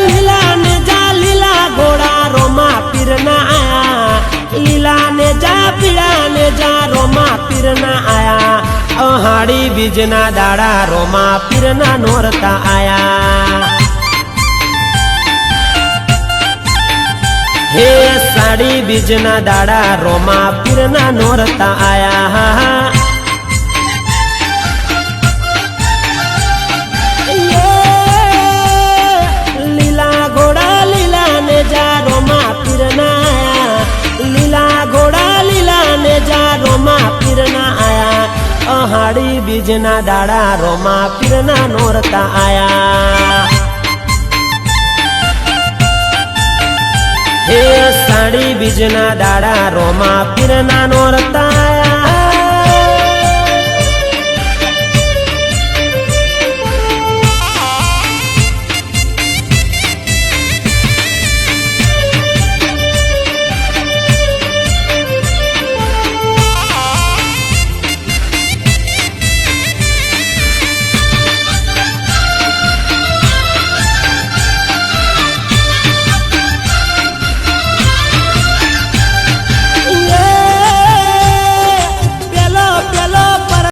લીલા ને જા લીલા ઘોડા રોમા પીર ના આયા, લીલા ને જા પીળા ને જા રોમા પીર ના આયા, અહાડી બીજ ના દાડા રોમા પીર ના નોરતા આયા। हे साड़ी बीज ना दाड़ा रोमा पीर ना नोरता आया। लीला घोड़ा लीला ने जा रोमा पीर ना आया, लीला घोड़ा लीला ने जा रोमा पीर ना आया, अहाड़ी बीज ना दाड़ा रोमा पीर ना नोरता आया। हे साड़ी बीज ना दाड़ा रोमा पीर ना नोरता आया।